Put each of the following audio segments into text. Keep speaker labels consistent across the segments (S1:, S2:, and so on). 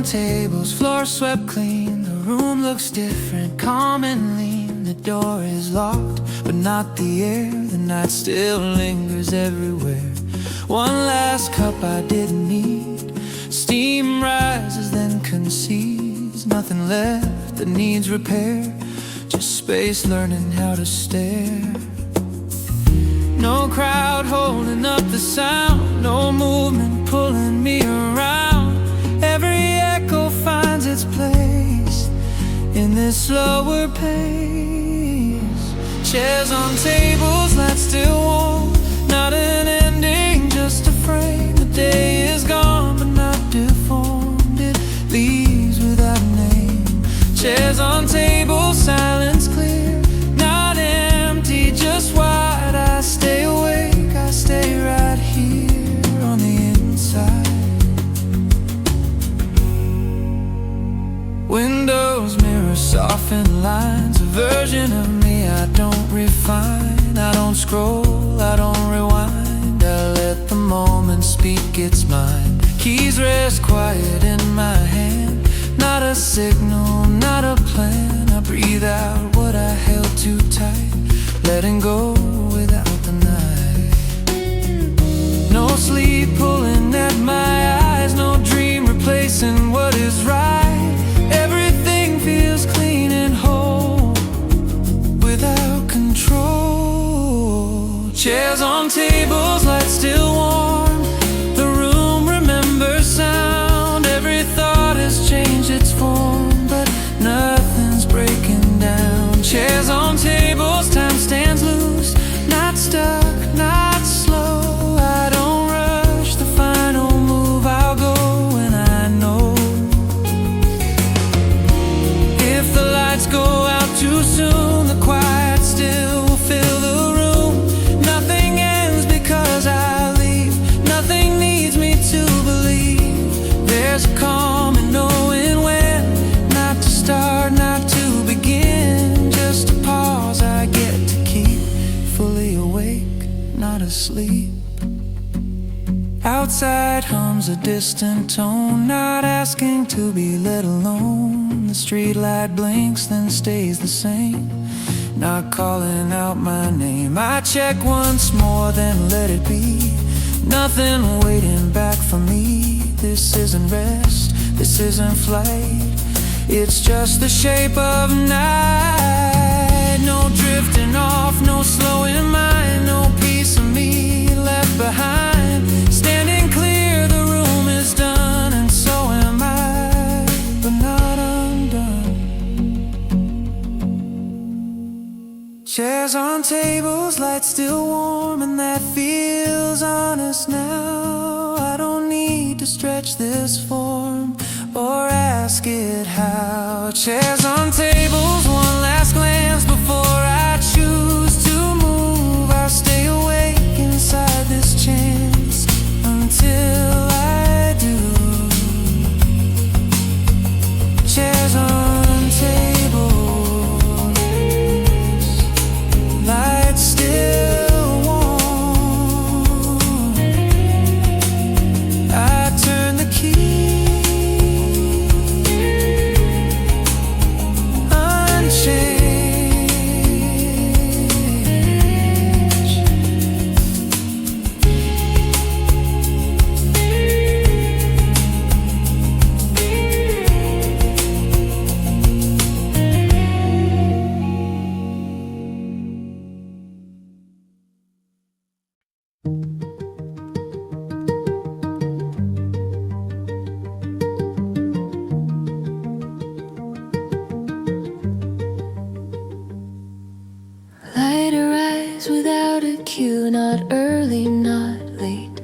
S1: on tables, floor swept clean. The room looks different, calm and lean. The door is locked, but not the air. The night still lingers everywhere. One last cup I didn't need. Steam rises, then concedes. Nothing left that needs repair, just space learning how to stare. No crowd holding up the sound, no movement pulling me around. Every echo finds its place in this slower pace. Chairs on tables, lights still warm. Not an ending, just a frame. The day is gone, but not deformed. It leaves without a name. Chairs on tables, silence clear. Not empty, just wide. I stay awake, I stay right here on the inside. Windows, mirrors, soften lines. A version of me I don't refine. I don't scroll, I don't rewind. I let the moment speak its mind. Keys rest quiet in my hand. Not a signal, not a plan. I breathe out what I held too tight, letting go without the night. No sleep pulling at my eyes, no dream replacing what is right. Everything feels clean and whole, without control. Chairs on tables, lights still warm. The room remembers sound. Every thought has changed its form, but nothing's breaking down. Chairs on tables, time stands loose. Not stuck, not slow. I don't rush the final move. I'll go when I know. If the lights go out too soon, the quiet still will fill the room. Nothing ends because I leave. Nothing needs me to believe. There's a calm in knowing when not to start, not to begin. Just a pause I get to keep, fully awake, not asleep. Outside hums a distant tone, not asking to be let alone. The street light blinks, then stays the same, not calling out my name. I check once more, then let it be. Nothing waiting back for me. This isn't rest, this isn't flight. It's just the shape of night. No drifting off, no slowing mind. No piece of me left behind. Standing clear, the room is done, and so am I, but not undone. Chairs on tables, lights still warm, and that feels honest now. I don't need to stretch this form or ask it how. Chairs on tables, one last glance before I choose to move. I'll stay awake inside this chance until I do. Chairs on tables, lights still warm. I turn the key.
S2: Without a cue, not early, not late.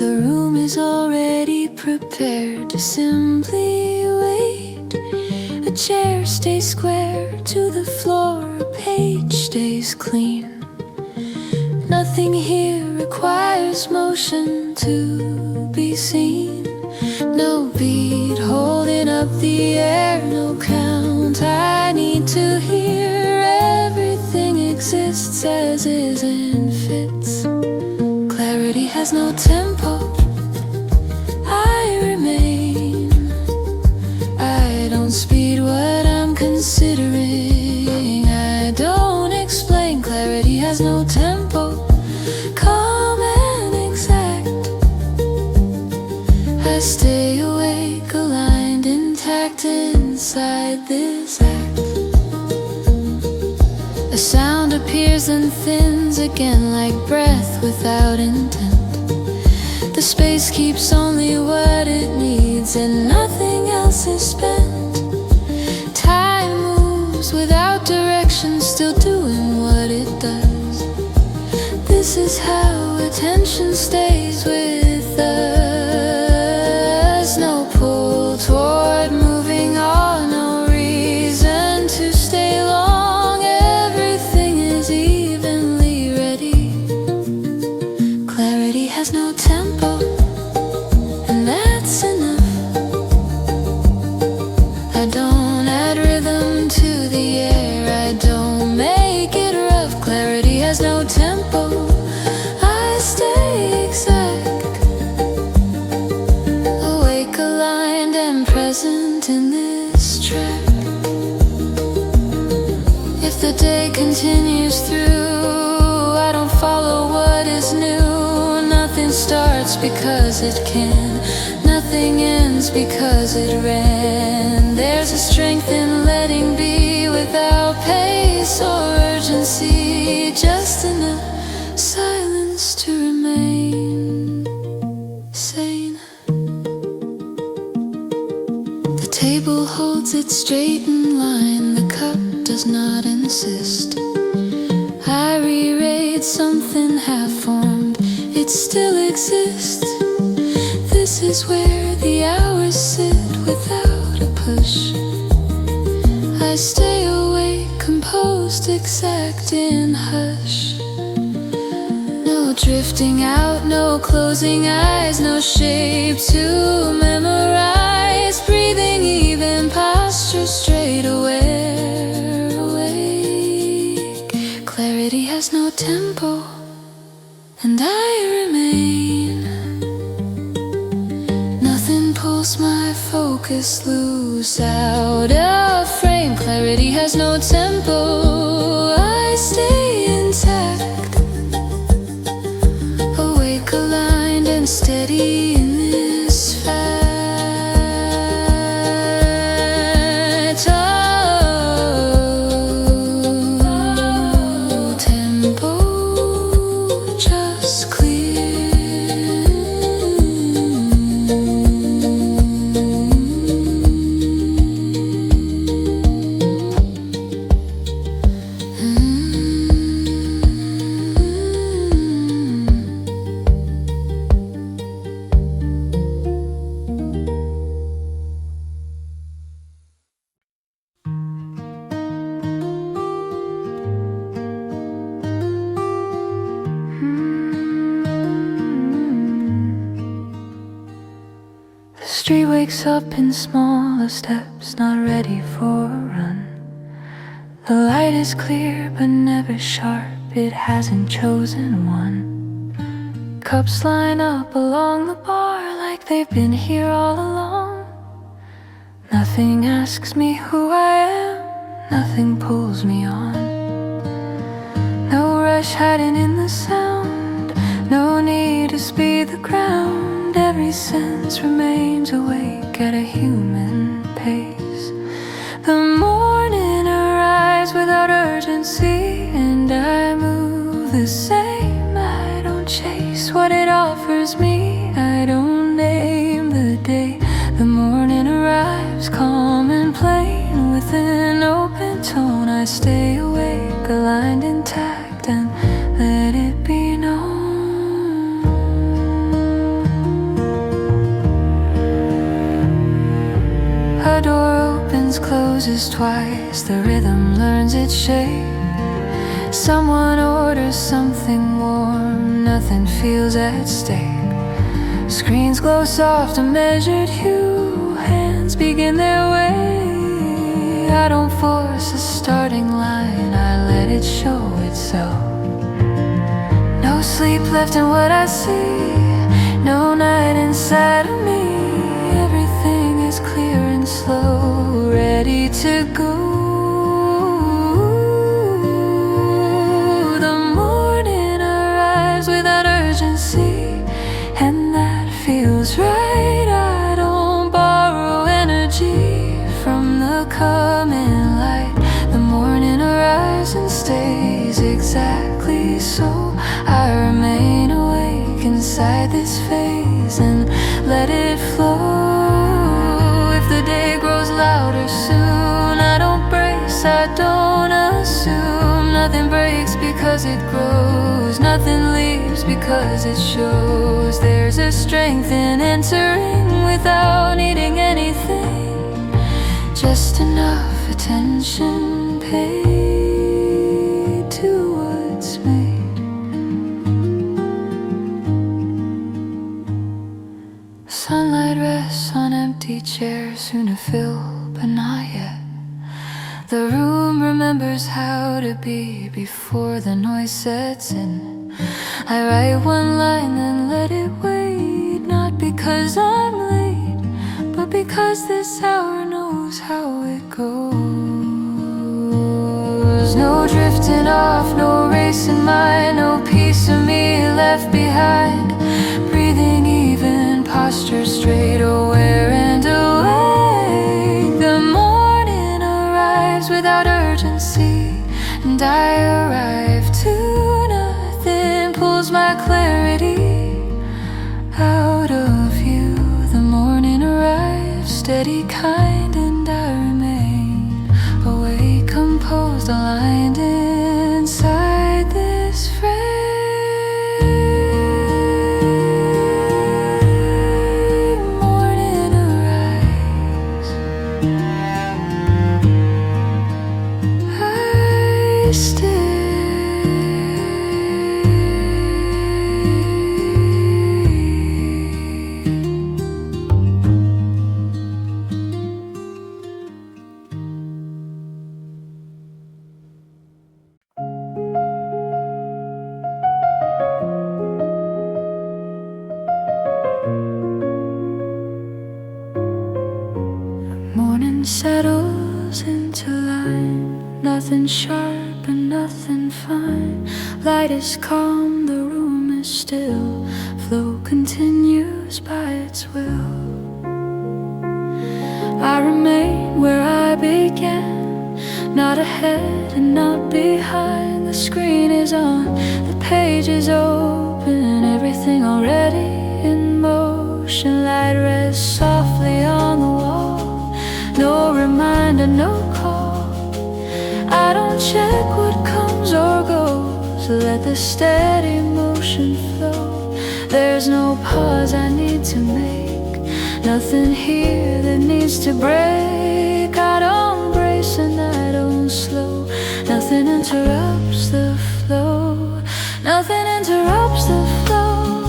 S2: The room is already prepared to simply wait. A chair stays square to the floor, a page stays clean. Nothing here requires motion to be seen. No beat holding up the air, no count I need to hear. Everything exists as is and fits. Clarity has no tempo. I remain has no tempo, calm and exact. I stay awake, aligned, intact inside this act. A sound appears and thins again like breath without intent. The space keeps only what it needs and nothing else is spent. Time moves without direction, still doing what it does. This is how attention stays with us. No pull toward moving on, no reason to stay long. Everything is evenly ready. Clarity has no tempo, and that's enough. I don't add rhythm to the air, I don't make it rough. Clarity has no tempo, I stay exact. Awake, aligned, and present in this track. If the day continues through, I don't follow what is new. Nothing starts because it can, nothing ends because it ran. There's a strength in letting be without pace or urgency, just enough silence to remain sane. The table holds it straight in line, the cup does not insist. I re-rate something half-formed, it still exists. This is where the hours sit without a push. I stay awake, composed, exact in hush. No drifting out, no closing eyes, no shape to memorize. Breathing even, posture straight, aware, awake. Clarity has no tempo, and I remain. Nothing pulls my focus loose, out of frame. Clarity has no tempo, I stay intact. Awake, aligned, and steady in this fact. Oh, tempo just clear. The street wakes up in smaller steps, not ready for a run. The light is clear but never sharp, it hasn't chosen one. Cups line up along the bar like they've been here all along. Nothing asks me who I am, nothing pulls me on. No rush hiding in the sound, no need to speed the ground. Every sense remains awake at a human pace. The morning arrives without urgency, and I move the same. I don't chase what it offers me, I don't name the day. The morning arrives calm and plain, with an open tone. I stay awake, aligned, intact, and let it be known. A door opens, closes twice, the rhythm learns its shape. Someone orders something warm, nothing feels at stake. Screens glow soft, a measured hue, hands begin their way. I don't force a starting line, I let it show itself. No sleep left in what I see, no night inside of me. Everything is clear and slow, ready to go. The moon stays exactly so. I remain awake inside this phase and let it flow. If the day grows louder soon, I don't brace, I don't assume. Nothing breaks because it grows, nothing leaves because it shows. There's a strength in entering without needing anything, just enough attention paid to what's made. Sunlight rests on empty chairs, soon to fill, but not yet. The room remembers how to be before the noise sets in. I write one line, then let it wait, not because I'm late, but because this hour knows how it goes. No drifting off, no racing mind, no piece of me left behind. Breathing even, posture straight, aware and awake. The morning arrives without urgency, and I arrive to nothing. Pulls my clarity out of you. The morning arrives, steady, kind, and I remain awake, composed, aligned inside this frame. Morning arrives, I stay. Morning settles into line, nothing sharp and nothing fine. Light is calm, the room is still. Flow continues by its will. I remain where I began, not ahead and not behind. The screen is on, the page is open, everything already in motion. Light rests softly on the wall, no reminder, no call. I don't check what comes or goes, let the steady motion flow. There's no pause I need to make, nothing here that needs to break. I don't brace and I don't slow, nothing interrupts the flow. Nothing interrupts the flow,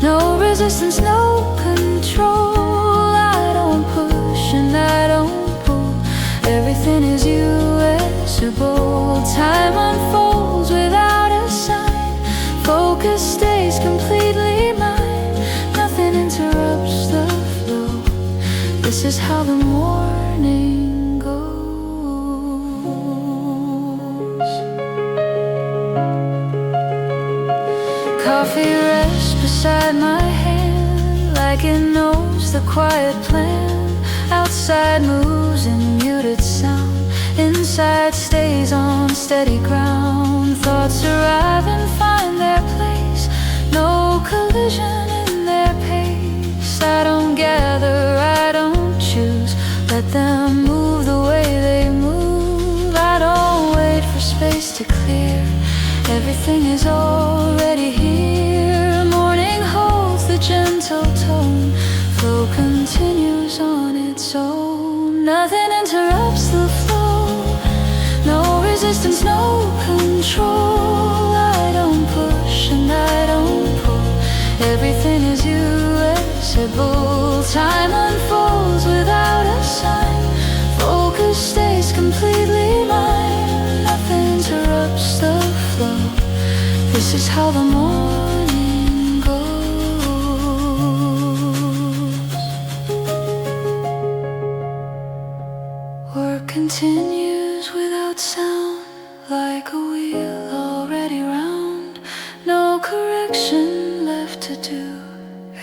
S2: no resistance, no control. I don't push and I don't pull, everything is usable. Time unfolds without a sign, focus stays completely mine. Nothing interrupts the flow, this is how the morning goes. Coffee rests beside my hand, like it knows the quiet plan. Outside moves in muted sound, inside stays on steady ground. Thoughts arrive and find their place, no collision in their pace. I don't gather, I don't choose, let them move the way they move. I don't wait for space to clear, everything is already here. Morning holds the gentle tone, flow continues on its own. Nothing interrupts the flow, no resistance, no control. I don't push and I don't pull, everything is usable. Time unfolds without a sign, focus stays completely mine. Nothing interrupts the flow, this is how the morning goes. Work continues without sound, like a wheel already round. No correction left to do,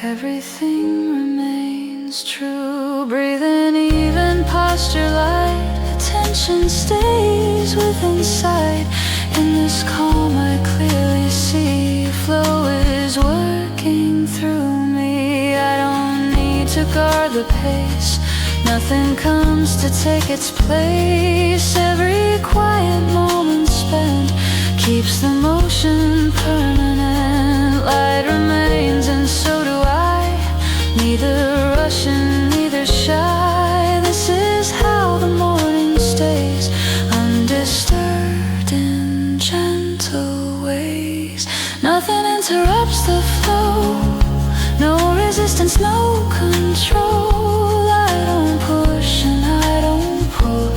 S2: everything remains true. Breathing even, posture light, attention stays within sight. the pace. Nothing comes to take its place. Every quiet moment spent keeps the motion permanent. Light remains and so do I, neither rushing, neither shy. This is how the morning stays, undisturbed in gentle ways. Nothing interrupts the flow, no resistance, no control. I don't push and I don't pull,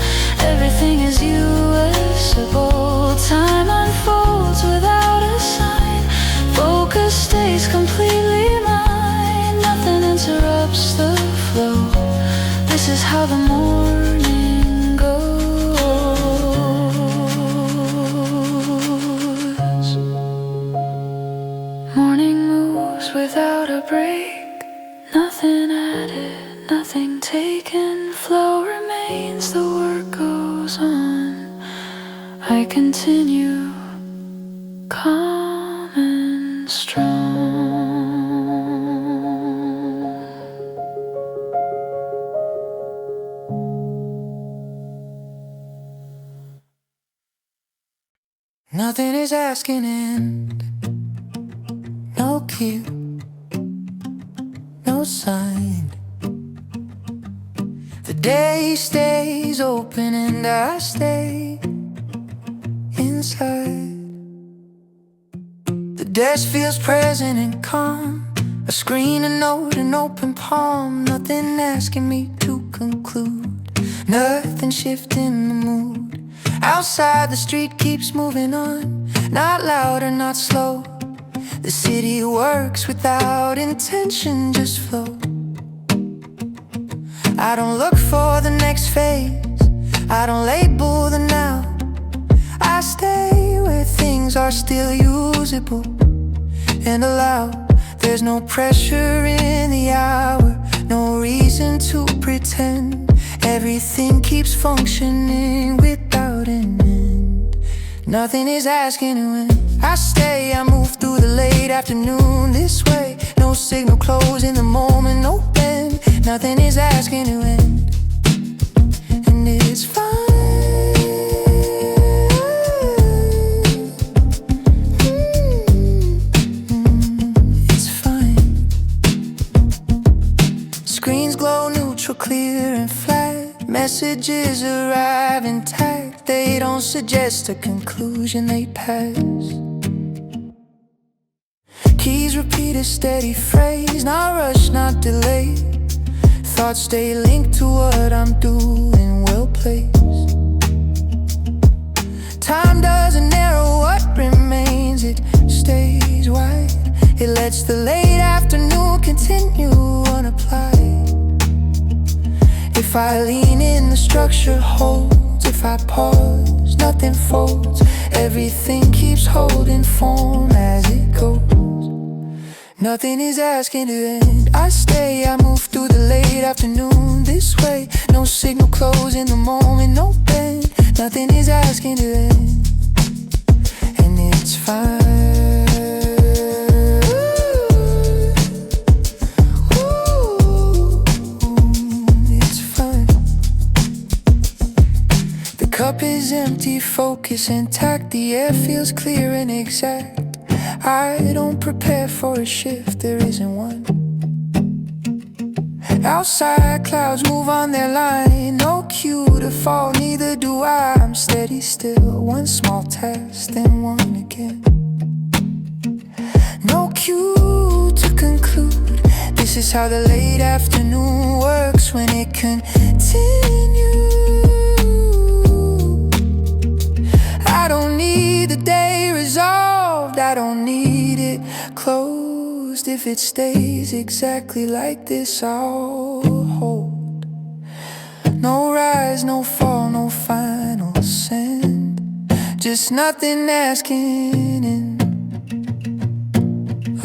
S2: everything is usable. Time unfolds without a sign, focus stays completely mine. Nothing interrupts the flow, this is how the morning goes. Morning moves without a break, nothing added, nothing taken. Flow remains, the work goes on. I continue, calm and strong.
S1: Nothing is asking end, no cue, no sign. The day stays open and I stay inside. The desk feels present and calm, a screen, a note, an open palm. Nothing asking me to conclude, nothing shifting the mood. Outside the street keeps moving on, not loud or not slow. The city works without intention, just flow. I don't look for the next phase, I don't label the now. I stay where things are still usable and allowed. There's no pressure in the hour, no reason to pretend. Everything keeps functioning without an end. Nothing is asking to end. I stay, I move through the late afternoon this way. No signal close in the moment, no bend. Nothing is asking to end, and it's fine. It's fine. Screens glow neutral, clear and flat. Messages arrive intact. They don't suggest a conclusion, they pass. Keys repeat a steady phrase, not rush, not delay. Thoughts stay linked to what I'm doing, well placed. Time doesn't narrow what remains, it stays wide. It lets the late afternoon continue unapplied. If I lean in, the structure holds. If I pause, nothing folds. Everything keeps holding form as it goes. Nothing is asking to end. I stay, I move through the late afternoon this way. No signal close in the moment, no bend. Nothing is asking to end, and it's fine. It's fine. The cup is empty, focus intact. The air feels clear and exact. I don't prepare for a shift, there isn't one. Outside clouds move on their line, no cue to fall, neither do I. I'm steady still, one small task, then one again. No cue to conclude, this is how the late afternoon works when it continues. I don't need the day resolved, I don't need it closed. If it stays exactly like this, I'll hold. No rise, no fall, no final ascent, just nothing asking in.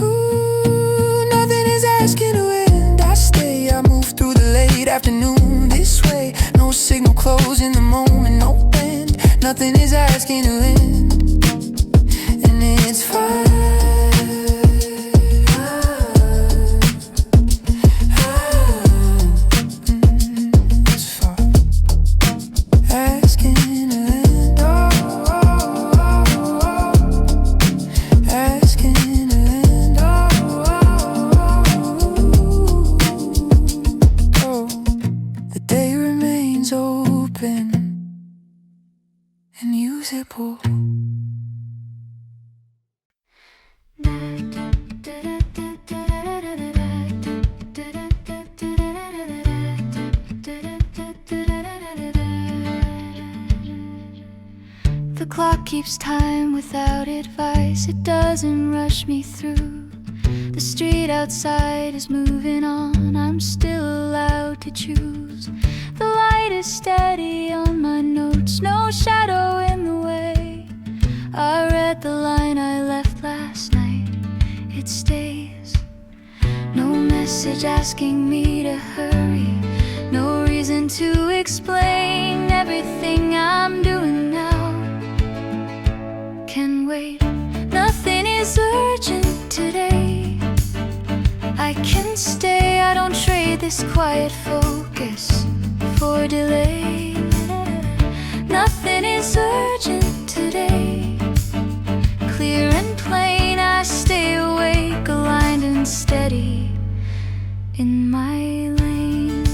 S1: Ooh, nothing is asking to end. I stay, I move through the late afternoon this way. No signal close in the moment, no bend. Nothing is asking to end, and it's fine.
S2: clock keeps time without advice. It doesn't rush me through. The street outside is moving on. I'm still allowed to choose. The light is steady on my notes, no shadow in the way. I read the line I left last night. It stays. No message asking me to hurry. No reason to explain. Everything I'm doing now can wait. Nothing is urgent today. I can stay. I don't trade this quiet focus for delay. Nothing is urgent today. Clear and plain, I stay awake, aligned and steady in my lane.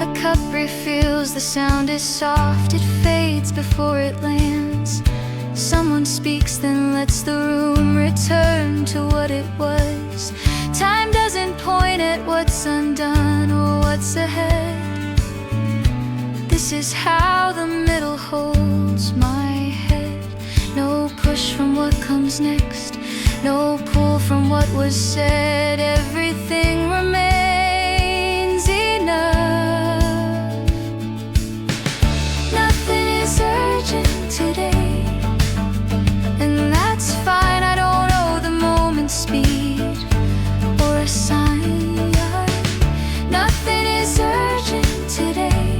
S2: A cup refills, the sound is soft. It fades before it lands. Someone speaks, then lets the room return to what it was. Time doesn't point at what's undone or what's ahead. This is how the middle holds my head. No push from what comes next, no pull from what was said. Everything remains enough. Nothing is urgent today, and that's fine. I don't owe the moment speed or a sign. Nothing is urgent today.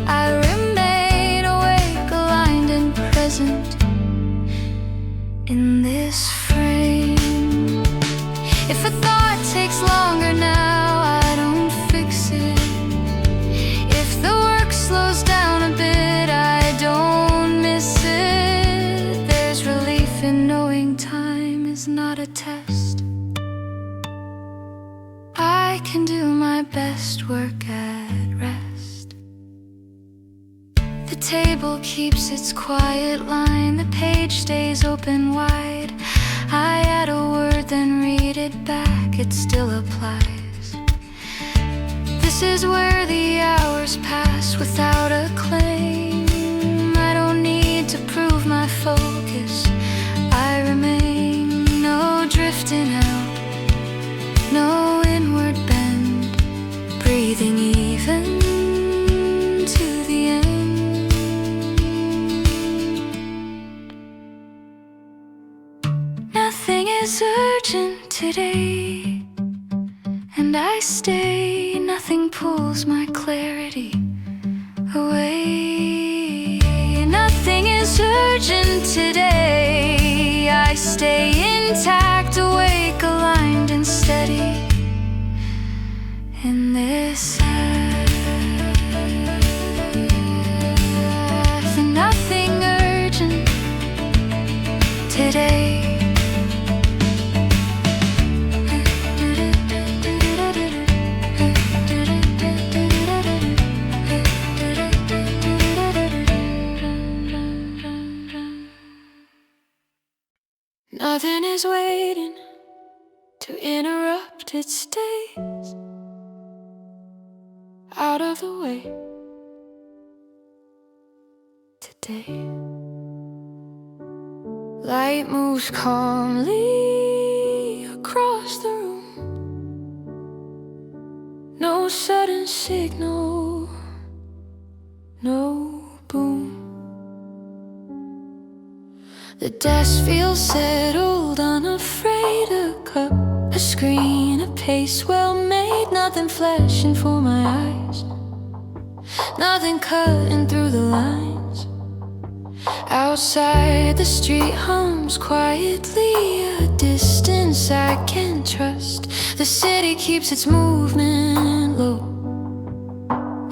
S2: I remain awake, aligned and present in this frame. If a thought takes longer now, I don't fix it. If the work slows down a bit, I don't miss it. There's relief in knowing time is not a test. I can do my best work at rest. The table keeps its quiet line. The page stays open wide. I add a word, then read it back. It still applies. This is where the hours pass without a claim. I don't need to prove my focus. I remain. No drifting out, no inward bend. Breathing even to the end. Nothing is urgent today, and I stay. Nothing pulls my clarity away. Nothing is urgent today. I stay intact, awake, aligned and steady in this earth. Nothing urgent today. Nothing is waiting to interrupt, it stays out of the way today. Light moves calmly across the room. No sudden signal, no boom. The desk feels settled, unafraid. A cup, a screen, a pace well made. Nothing flashing for my eyes, nothing cutting through the lines. Outside the street hums quietly, a distance I can trust. The city keeps its movement low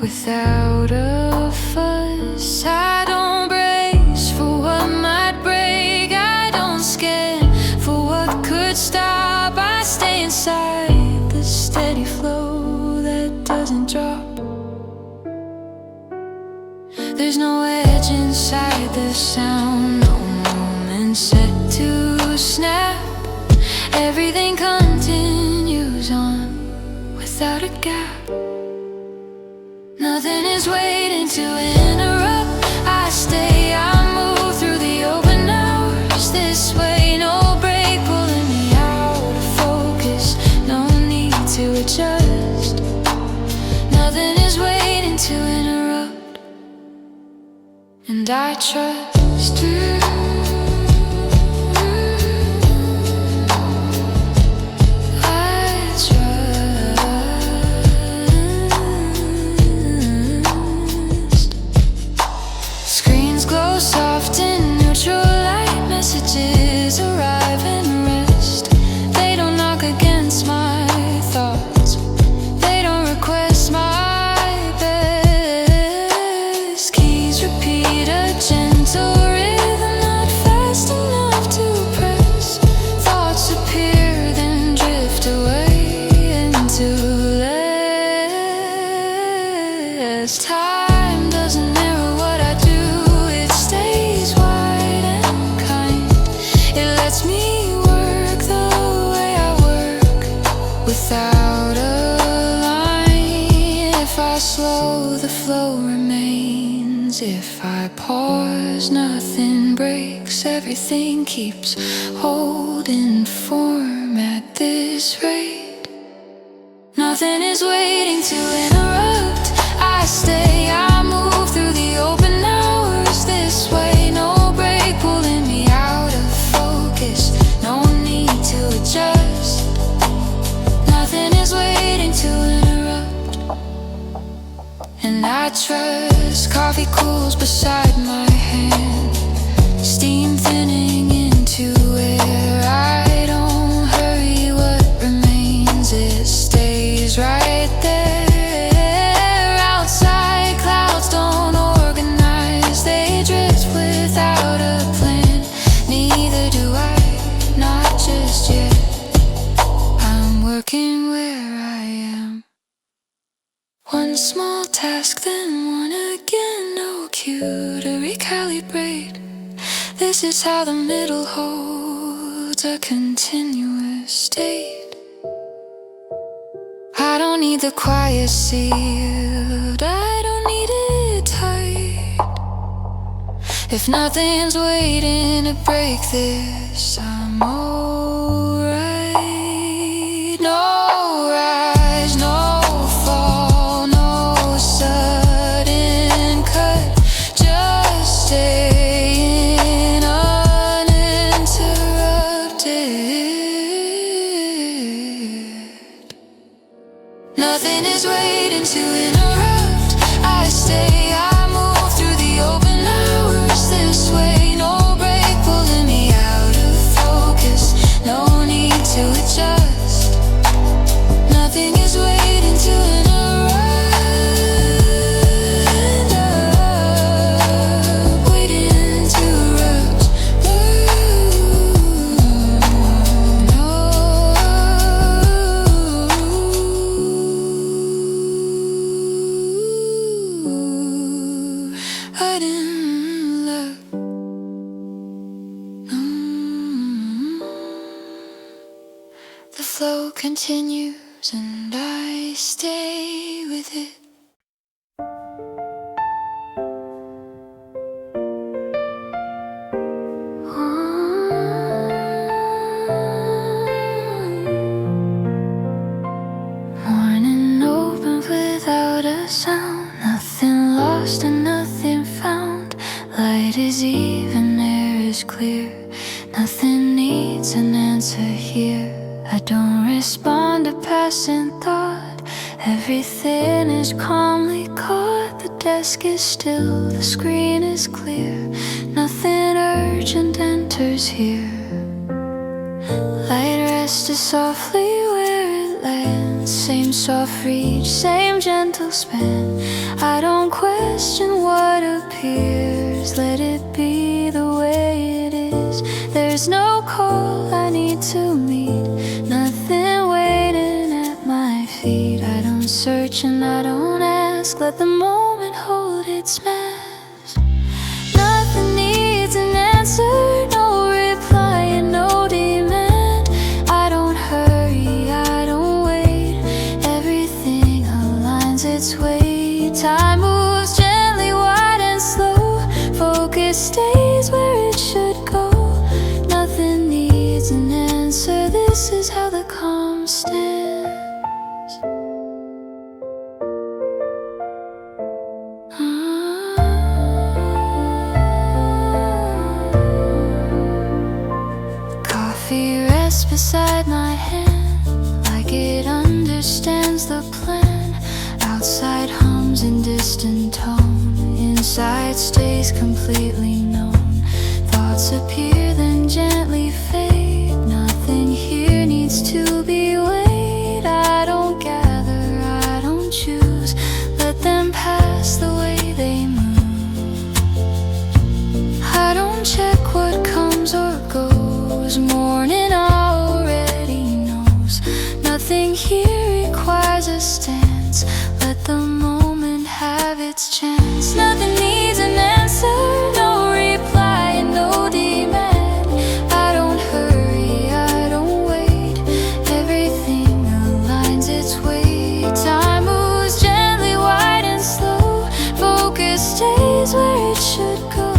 S2: without a fuss. I don't brace for what might break. I don't scan for what could stop. I stay inside the steady flow that doesn't drop. There's no edge inside the sound, no moment set to snap. Everything continues on without a gap. Nothing is waiting to interrupt. I stay, I move through the open hours. This way, no break pulling me out of focus. No need to adjust. Nothing is waiting to interrupt, and I trust. Screens glow soft in neutral light. Messages arrive and rest. They don't knock against my thoughts. They don't request my best. Keys repeat a gentle rhythm, not fast enough to press. Thoughts appear, then drift away into less. Time doesn't mirror what I do. It stays wide and kind. It lets me work the way I work, without a line. If I slow, the flow remains. If I pause, nothing breaks. Everything keeps holding form at this rate. Nothing is waiting to interrupt. I stay, I move through the open hours. This way, no break pulling me out of focus. No need to adjust. Nothing is waiting to interrupt, and I trust. Coffee cools beside my hand, steam thinning into air. I don't hurry, what remains, it stays right there. Outside, clouds don't organize. They drift without a plan. Neither do I, not just yet. I'm working where I am. One small task, then one again. No cue to recalibrate. This is how the middle holds a continuous state. I don't need the quiet sealed. I don't need it tight. If nothing's waiting to break this, I'm alright. No rise, no fall, no sudden cut. Just staying uninterrupted. Nothing is waiting to interrupt. I stay, I move through the open hours. This way, no break pulling me out of focus. No need to adjust. Nothing is waiting to interrupt. Waiting to erupt. I didn't look. The flow continues, and I stay with it. Morning opened without a sound. Nothing lost and nothing found. Light is even, air is clear. Nothing needs an answer here. I don't respond to passing thought. Everything is calmly caught. The desk is still, the screen is clear. Nothing urgent enters here. Light rested softly where it lands. Same soft reach, same gentle span. I don't question what appears. Let it be the way it is. There's no call I need to meet. Nothing waiting at my feet. I don't search and I don't ask. Let the moment hold its mass. Nothing needs an answer, no reply and no demand. I don't hurry, I don't wait. Everything aligns its way. Time moves gently, wide and slow. stays where it should go. Nothing needs an answer. This is how the calm stands. Coffee rests beside my hand, like it understands the plan. Outside hums in distant tone, inside stays completely known. Thoughts appear then gently fade. Nothing here needs to be weighed. I don't gather, I don't choose. Let them pass the way they move. I don't check what comes or goes. Morning already knows. Nothing here requires a stance. Let the moment have its chance. Nothing needs an answer, no reply and no demand. I don't hurry, I don't wait. Everything aligns its way. Time moves gently, wide and slow. Focus stays where it should go.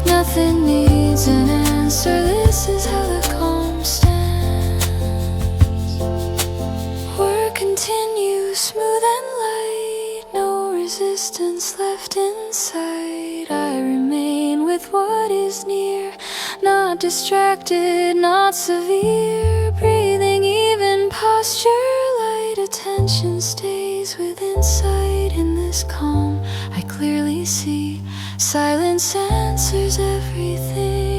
S2: Nothing needs an answer. This is how the calm stands. Work continues smooth and light. No resistance left inside. I remain with what is near, not distracted, not severe. Breathing, even posture, light attention stays with insight. In this calm I clearly see silence answers everything.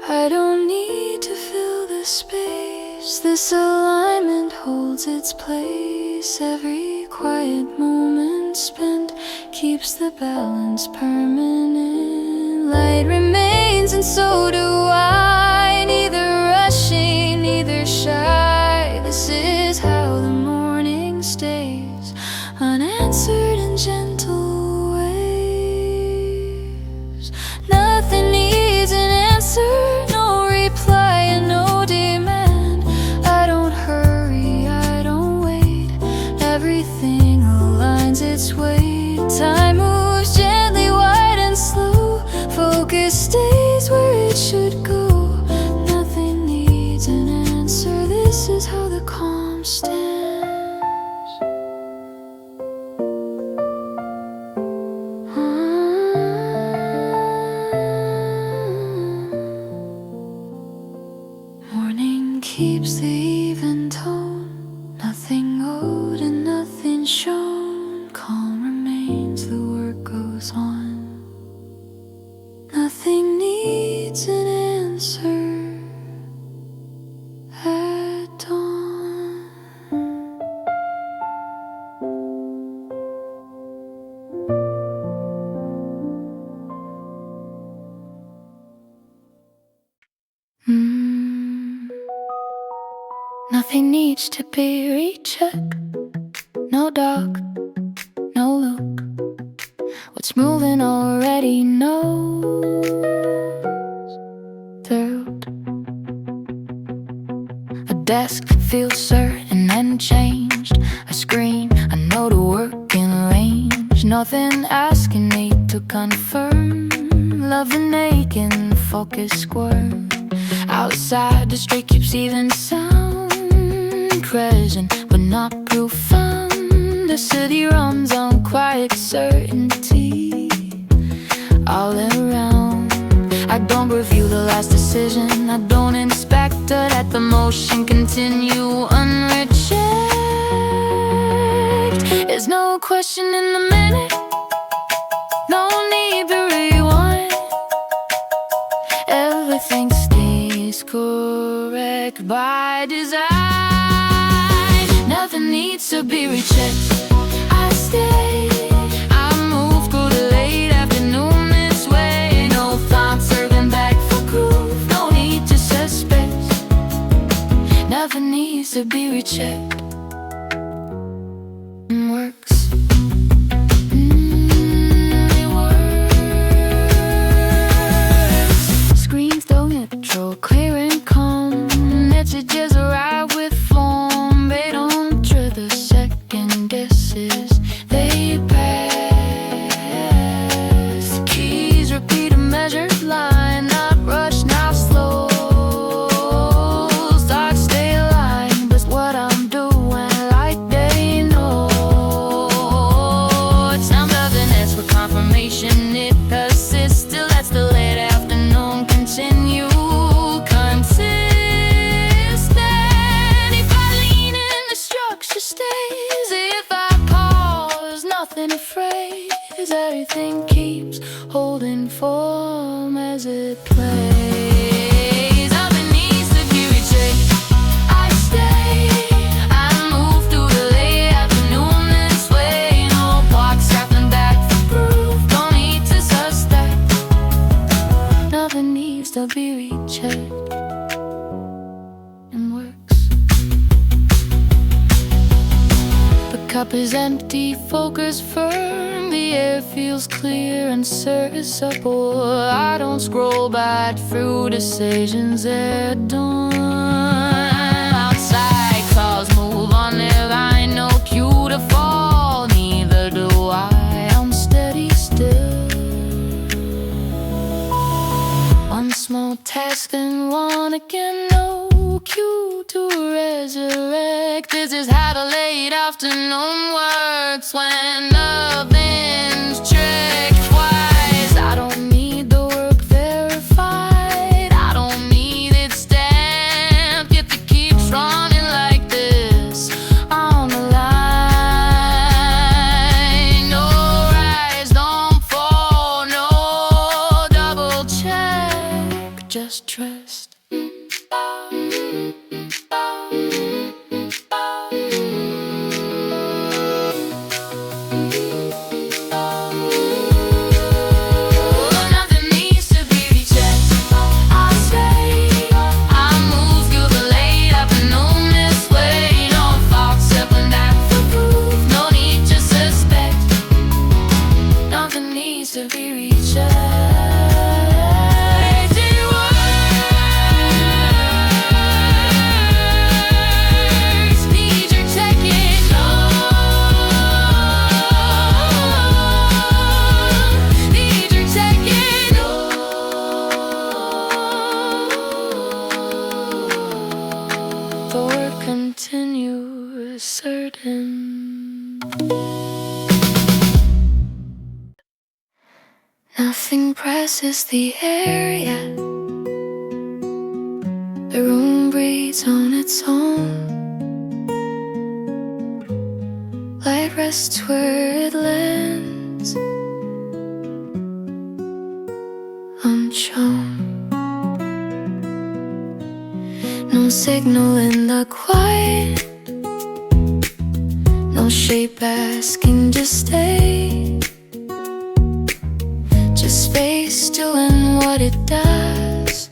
S2: I don't need to fill the space. This alignment holds its place. Every quiet moment spent keeps the balance permanent. Light remains and so do I. Neither rushing, neither shy. This is how the morning stays, unanswered in gentle waves. Nothing needs an answer, no reply and no demand. I don't hurry, I don't wait. Everything aligns its way. Time moves gently, wide and slow. Focus stays where it should go. Nothing needs an answer. This is how the calm stands. Morning keeps the even tone. Nothing owed and nothing shown. Calm remains, the work goes on. Nothing needs an answer at dawn. Nothing needs to be rechecked. No dog, no loop. What's moving already knows the route. A desk feels certain and changed. A screen, I know the work in range. Nothing asking me to confirm. Loving aching, focus squirm. Outside the street keeps even sound. Present but not profound. The city runs on quiet certainty. All around, I don't review the last decision. I don't inspect it, let the motion continue unrechecked. There's no question in the minute, no need to rewind. Everything stays correct by design. Nothing needs to be rechecked. I stay, I move through the late afternoon this way. No thoughts serving back for groove. No need to suspect. Nothing needs to be rechecked. Works. It works. Screens don't intro, clear and calm. Messages arrive with form. They don't trigger second guesses. They pass. keeps holding form as it plays. Nothing needs to be rejected. I stay, I move through the late afternoon this way. No clock strapping back for proof, don't need to suspect. Nothing needs to be rechecked. And works. The cup is empty, focus firm. The air feels clear and serviceable. I don't scroll back through decisions they're done. Outside clouds move on their line, no cue to fall. Neither do I, I'm steady still. One small task and one again, no cue to resurrect. This is how the late afternoon works when nothing's checked twice. I don't need the work verified, I don't need it stamped. Yet it keeps running like this on the line. No rise, don't fall, no double check, just trust. Nothing needs to be rejected. I stay, I move through the late afternoon this way. No thoughts stepping back for proof, no need to suspect. Nothing needs to be rejected. The work continues certain. Nothing presses the air yet. The room breathes on its own. Light rests where it lands, unshown. No signal in the quiet, no shape asking to stay. Just space doing what it does,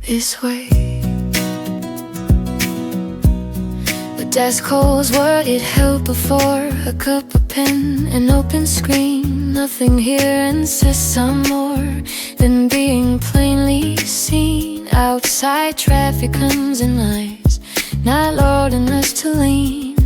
S2: this way. The desk holds what it held before, a cup, a pen, an open screen. Nothing here insists on more than being plainly seen. Outside traffic comes and lies, not loading us to lean.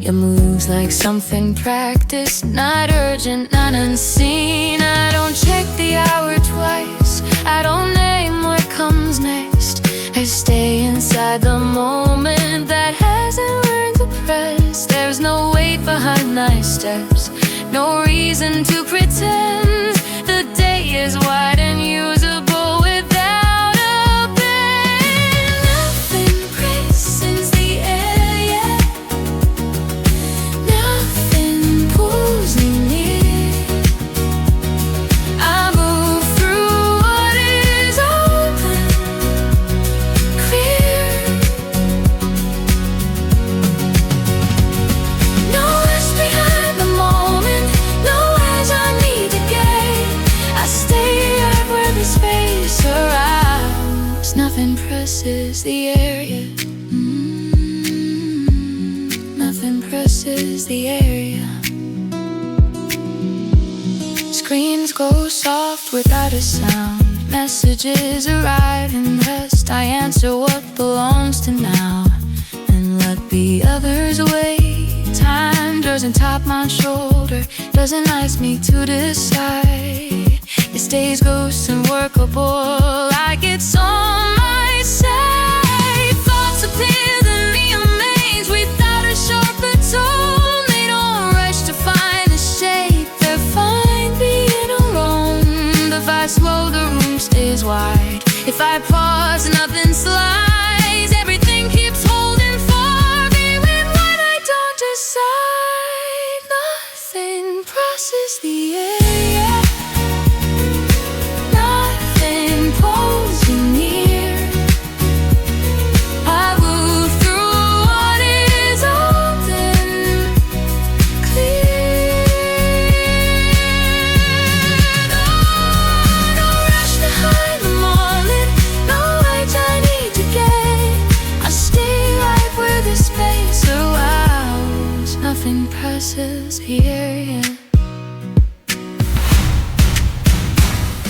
S2: It moves like something practiced, not urgent, not unseen. I don't check the hour twice, I don't name what comes next. I stay inside the moment that hasn't learned to press. There's no weight behind my steps, no reason to pretend. The day is wide and usable without a bend. Nothing presses the air yet, nothing pulls me near. I move through what is open, clear. No rush behind the moment, no edge I need to gain. I stay right where the space surrounds. Nothing presses the air yet. Nothing presses the area. Screens go soft without a sound. Messages arrive in rest. I answer what belongs to now and let the others wait. Time doesn't tap my shoulder, doesn't ask me to decide. It stays ghost and workable, like it's on my side. Thoughts appear to me amazed without a sharper tone. They don't rush to find a shape, they're fine being alone. If I slow, the room stays wide. If I pause, nothing slides. Everything keeps holding far, even when I don't decide. Nothing passes the area. Nothing pulls you near. I move through what is open, clear. No rush to hide the moment, no edge I need to gain. I stay right where the space allows. Nothing presses here yet.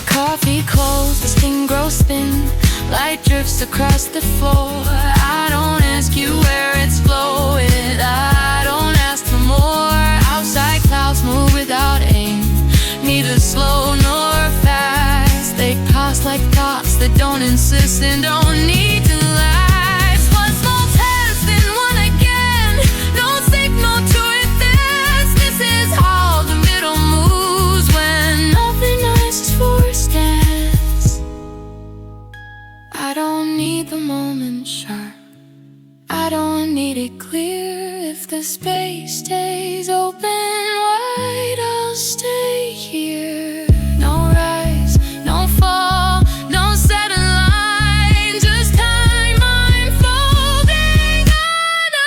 S2: Coffee cold, the skin grows thin. Light drifts across the floor. I don't ask you where it's flowing. I don't ask for more. Outside clouds move without aim, neither slow nor fast. They pass like thoughts that don't insist and don't need to last. One small test, then one again. No signal to resist. This is how the middle moves when nothing nice is forced dance. I don't need the moment sharp, I don't need it clear. If the space stays open wide, I'll stay here. No rise, no fall, no settled line, just time unfolding on a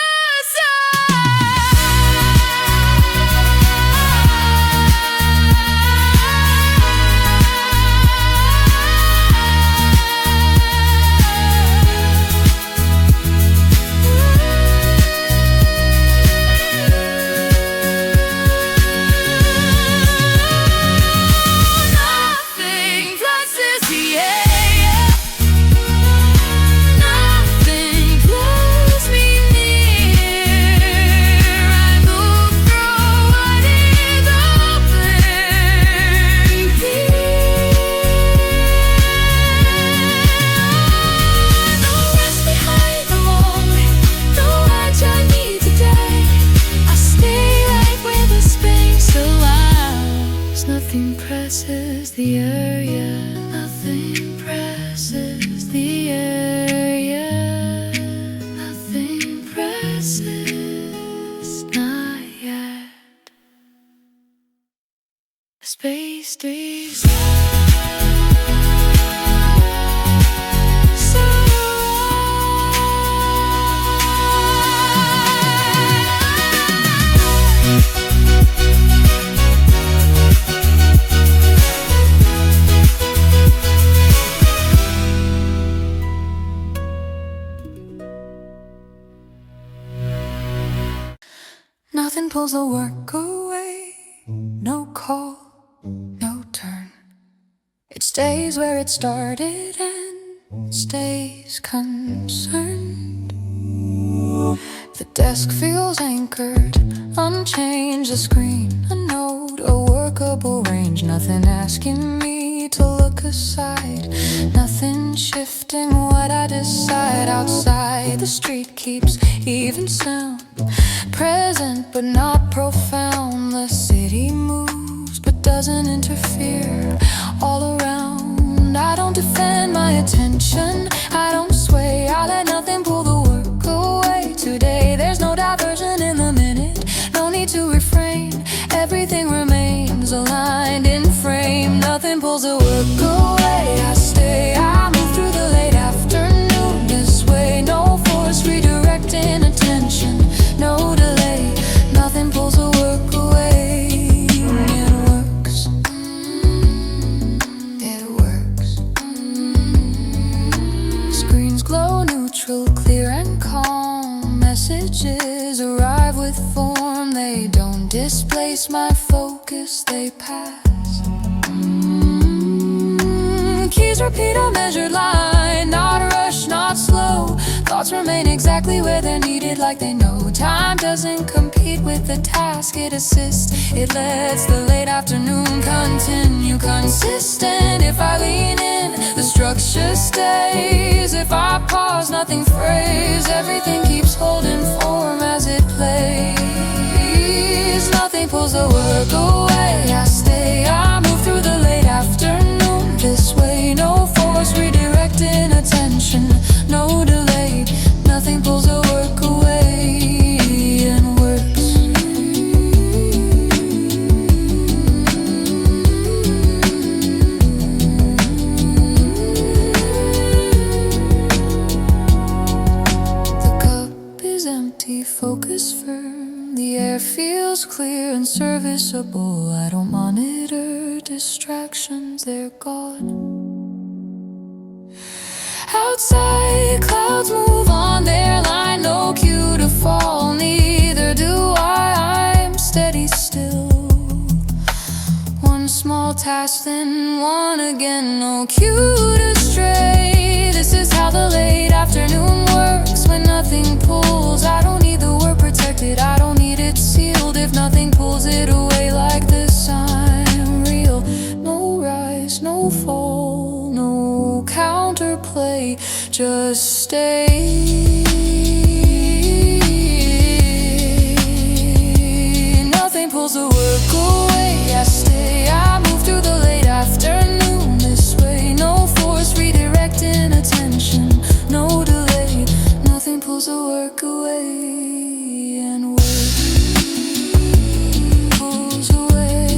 S2: nothing presses the area, nothing presses the area, nothing presses, not yet. Space stays. Nothing pulls the work away, no call, no turn. It stays where it started and stays concerned. The desk feels anchored, unchanged, a screen, a note, a workable range. Nothing asking me to look aside, nothing shifting what I decide. Outside, the street keeps even sound, present but not profound. The city moves but doesn't interfere. All around, I don't defend my attention, I don't sway, I let nothing pull the work away. Today there's no diversion in the minute, no need to refrain. Everything remains aligned in frame. Nothing pulls the work away, I stay, I move through the late afternoon this way. No force redirecting attention, no delay. Nothing pulls the work away. It works, it works. Screens glow neutral, clear and calm. Messages arrive with form, they don't displace my focus, they pass. Keys repeat a measured line, not rush, not slow. Thoughts remain exactly where they're needed, like they know. Time doesn't compete with the task, it assists. It lets the late afternoon continue consistent. If I lean in, the structure stays. If I pause, nothing frays. Everything keeps holding form as it plays. Nothing pulls the work away, I stay, I move through the late afternoon this way. No force redirecting attention, no delay. Nothing pulls the work away and works. unserviceable. I don't monitor distractions, they're gone. Outside, clouds move on their line, no cue to fall, neither do I. I'm steady still. One small task, then one again, no cue to stray. This is how the late afternoon works when nothing pulls. I don't need the word protected, I don't need it sealed. If nothing pulls it away like this, I'm real. No rise, no fall, no counterplay, just stay. Nothing pulls the work away, I stay. I move through the late afternoon this way. No force redirecting attention, no delay. Nothing pulls the work away, and work pulls away.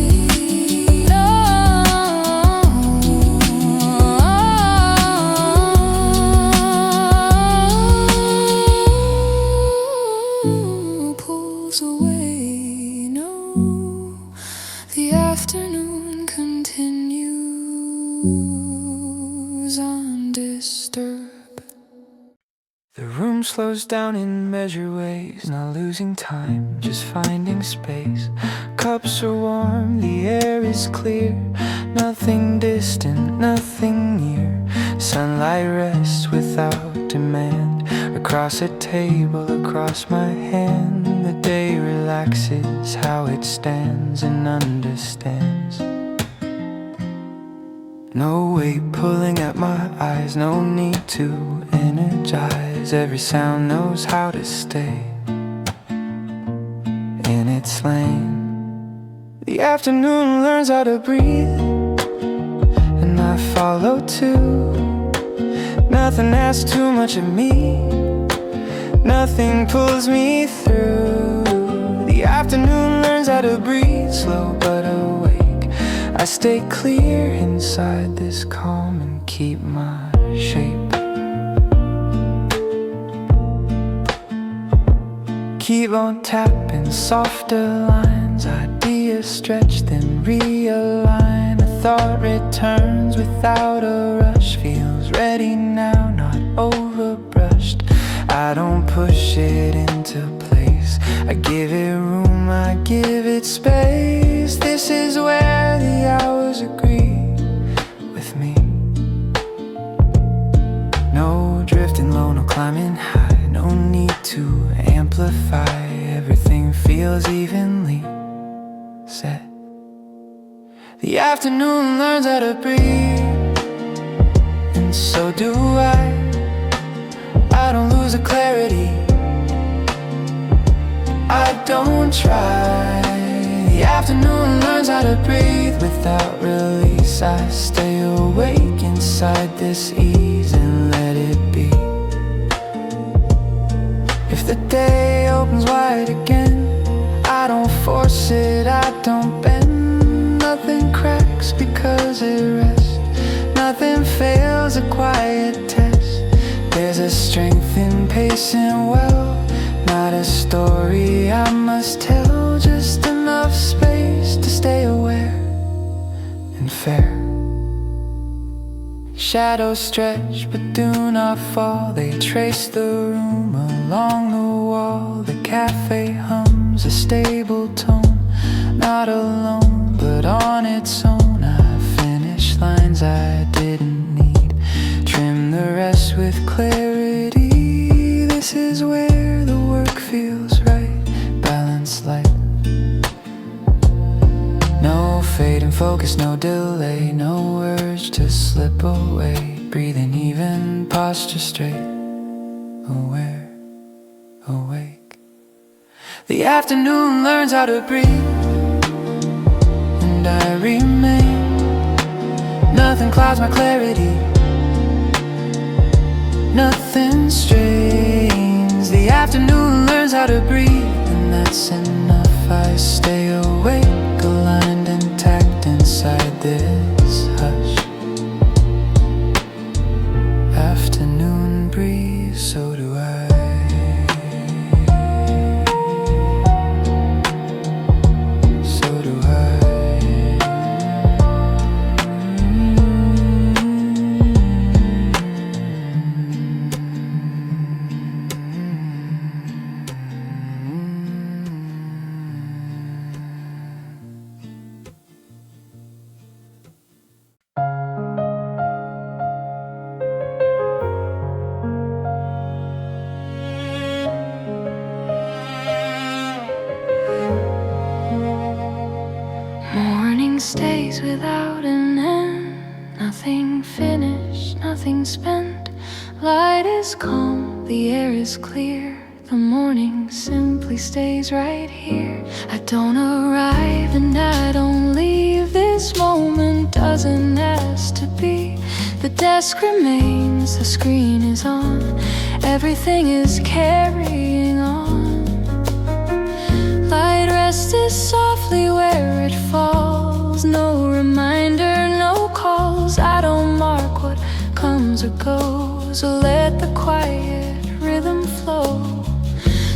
S2: No, pulls away. No, the afternoon continues undisturbed.
S1: The room slows down in measured ways, not losing time, just finding space. Cups are warm, the air is clear, nothing distant, nothing near. Sunlight rests without demand, across a table, across my hand. The day relaxes how it stands and understands. No weight pulling at my eyes, no need to energize. Every sound knows how to stay in its lane. The afternoon learns how to breathe, and I follow too. Nothing asks too much of me, nothing pulls me through. The afternoon learns how to breathe, slow but awake. I stay clear inside this calm and keep my shape. Keep on tapping softer lines, ideas stretch then realign. A thought returns without a rush, feels ready now, not overbrushed. I don't push it into place, I give it room, I give it space. This is where the hours agree with me. No drifting low, no climbing high, no need to amplify. Everything feels evenly set. The afternoon learns how to breathe, and so do I. I don't lose the clarity, I don't try. The afternoon learns how to breathe without release. I stay awake inside this ease and let it be. If the day opens wide again, I don't force it, I don't bend. Nothing cracks because it rests, nothing fails a quiet test. There's a strength in pacing well, not a story I must tell, just enough space to stay aware and fair. Shadows stretch but do not fall, they trace the room along the wall. The cafe hums a stable tone, not alone but on its own. I finish lines I didn't need, trim the rest with clarity. This is where the work feels right, balanced light. No fading focus, no delay, no urge to slip away. Breathing even, posture straight, aware, awake. The afternoon learns how to breathe, and I remain. Nothing clouds my clarity, nothing strains. The afternoon learns how to breathe, and that's enough. I stay awake, aligned, intact inside this hush. Afternoon breeze, so do I.
S2: stays without an end. Nothing finished, nothing spent. Light is calm, the air is clear. The morning simply stays right here. I don't arrive and I don't leave. This moment doesn't ask to be. The desk remains, the screen is on. Everything is carrying on. Light rested softly where it falls. No reminder, no calls. I don't mark what comes or goes, or let the quiet rhythm flow.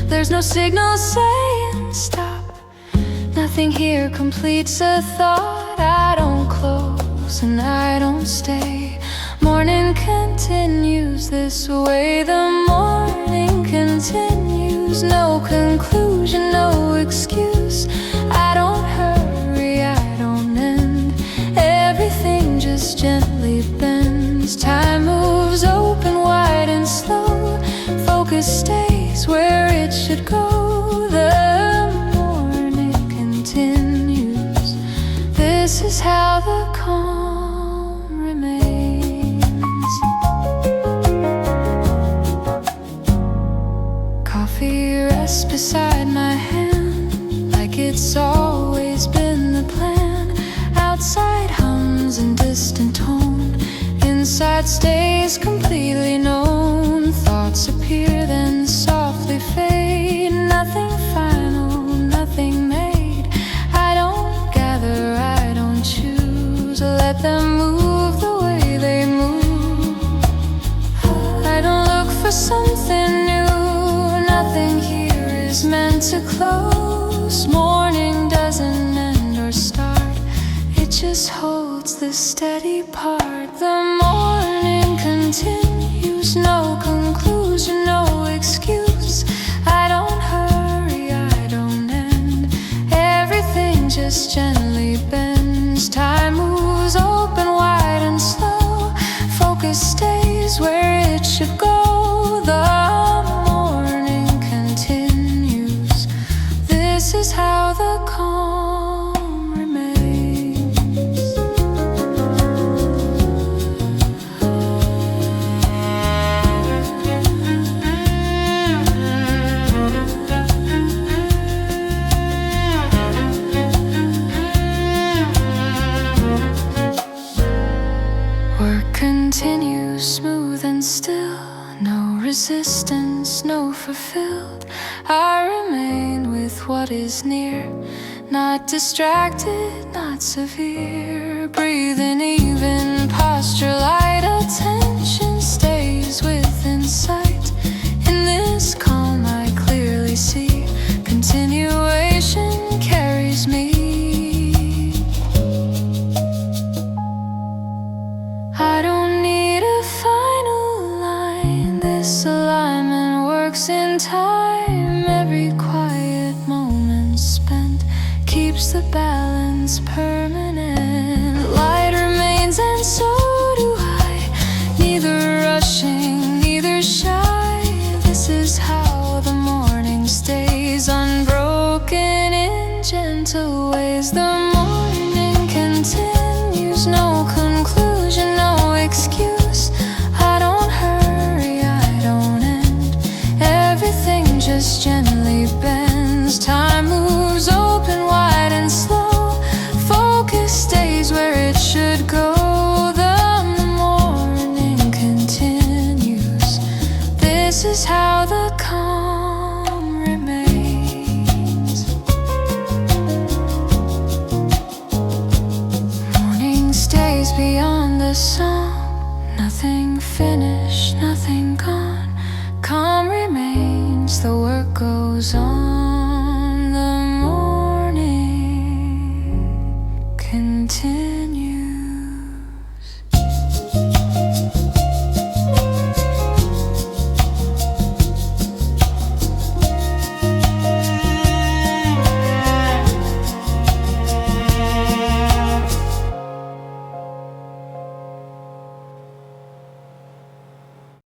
S2: There's no signal saying stop. Nothing here completes a thought. I don't close and I don't stay. Morning continues this way. The morning continues. No conclusion, no excuse. I don't hurry, I don't end. Everything just gently bends. Time moves open, wide and slow. Focus stays where it should go. The morning continues. This is how the calm remains. Coffee rests beside my hand, like it's always been the plan. Outside hums in distant tone, inside stays completely known. Thoughts appear then softly fade. Nothing final, nothing made. I don't gather, I don't choose. Let them move the way they move. I don't look for something new. Nothing here is meant to close. Morning doesn't end or start. It just holds the steady part. The morning continues. No conclusion, no excuse. I don't hurry, I don't end. Everything just gently bends. Time moves open, wide and slow. Focus stays where it should go. The morning continues. This is how the calm remains. Work continues smooth and still. No resistance, no fulfilled. I remain with what is near. Not distracted, not severe. Breathing even posture, light attention stays within sight. In this calm I clearly see. Continuation carries me. I don't need a final line. This alignment works in time. Every quiet moment spent keeps the balance permanent. Light remains and so do I. Neither rushing, neither shy. This is how the morning stays, unbroken in gentle ways. The morning continues. No conclusion, no excuse. I don't hurry, I don't end. Everything just gently bends. Time moves open, wide and slow. Focus stays where it should go. The morning continues. This is how the calm remains. Morning stays beyond the song. Nothing finished, nothing gone. Calm remains, the work goes on.